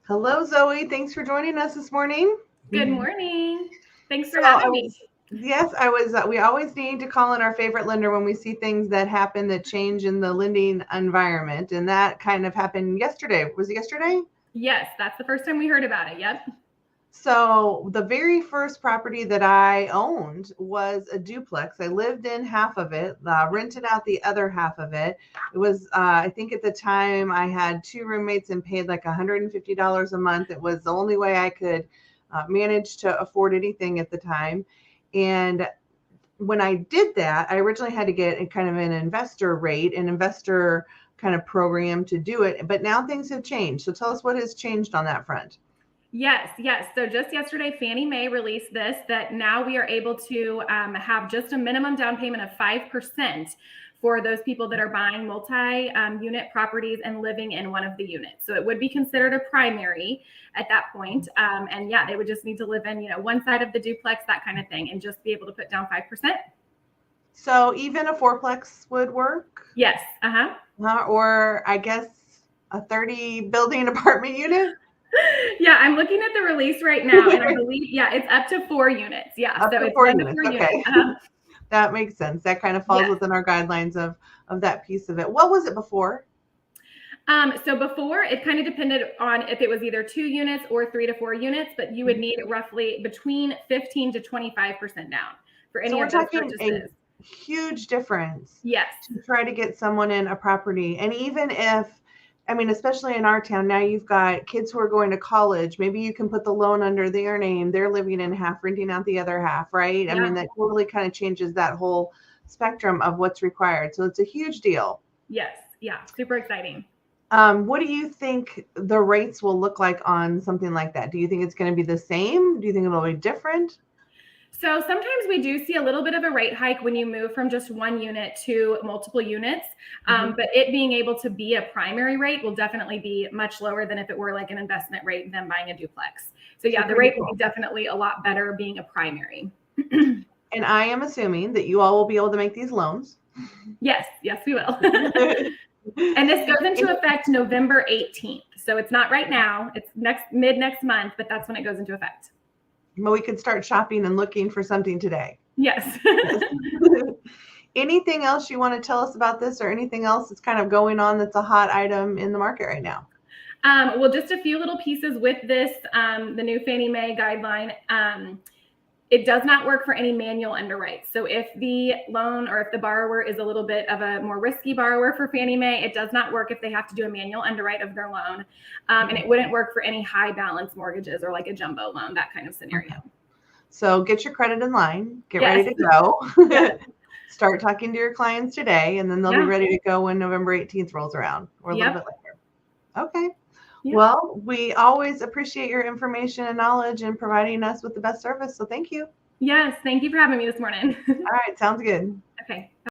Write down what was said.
Hello, Zoe. Thanks for joining us this morning. Good morning. Thanks for So I having me. was, yes, I was. We always need to call in our favorite lender when we see things that happen that change in the lending environment, and that kind of happened yesterday. Was it yesterday? Yes, that's the first time we heard about it. Yep. So the very first property that I owned was a duplex. I lived in half of it, rented out the other half of it. It was, I think at the time I had two roommates and paid like $150 a month. It was the only way I could manage to afford anything at the time. And when I did that, I originally had to get a kind of an investor rate, an investor kind of program to do it. But now things have changed. So tell us what has changed on that front. Yes. So just yesterday, Fannie Mae released this that now we are able to have just a minimum down payment of 5% for those people that are buying multi-unit properties and living in one of the units. So it would be considered a primary at that point. And yeah, they would just need to live in, one side of the duplex, that kind of thing, and just be able to put down 5%. So even a fourplex would work? Yes. Or I guess a 30 building apartment unit? Yeah, I'm looking at the release right now, and I believe, it's up to 4 units. Yeah, Up so to it's 4 1 to units. 4 Okay. units. That makes sense. That kind of falls Yes. within our guidelines of that piece of it. What was it before? So before, it kind of depended on if it was either 2 units or 3 to 4 units, but you would need roughly between 15 to 25% down for So any we're of those talking a purchases. huge difference Yes. to try to get someone in a property. And even if, I mean, especially in our town, now you've got kids who are going to college. Maybe you can put the loan under their name. They're living in half, renting out the other half, right? I mean, Yeah. that totally kind of changes that whole spectrum of what's required. So it's a huge deal. Yes. Yeah. Super exciting. What do you think the rates will look like on something like that? Do you think it's going to be the same? Do you think it'll be different? So sometimes we do see a little bit of a rate hike when you move from just 1 unit to multiple units. But it being able to be a primary rate will definitely be much lower than if it were like an investment rate than buying a duplex. So yeah, the rate will be definitely a lot better being a primary. And I am assuming that you all will be able to make these loans. Yes, we will. And this goes into effect November 18th. So it's not right now. It's mid next month, but that's when it goes into effect. Well, we could start shopping and looking for something today. Yes. Anything else you want to tell us about this, or anything else that's kind of going on that's a hot item in the market right now? Well, just a few little pieces with this, the new Fannie Mae guideline. It does not work for any manual underwrite. So if the loan or if the borrower is a little bit of a more risky borrower for Fannie Mae, it does not work if they have to do a manual underwrite of their loan. And it wouldn't work for any high balance mortgages or like a jumbo loan, that kind of scenario. So get your credit in line, get ready to go. Start talking to your clients today, and then they'll be ready to go when November 18th rolls around, or a little bit later. Okay. Well, we always appreciate your information and knowledge and providing us with the best service. So thank you. Yes. Thank you for having me this morning. All right. Sounds good. Okay.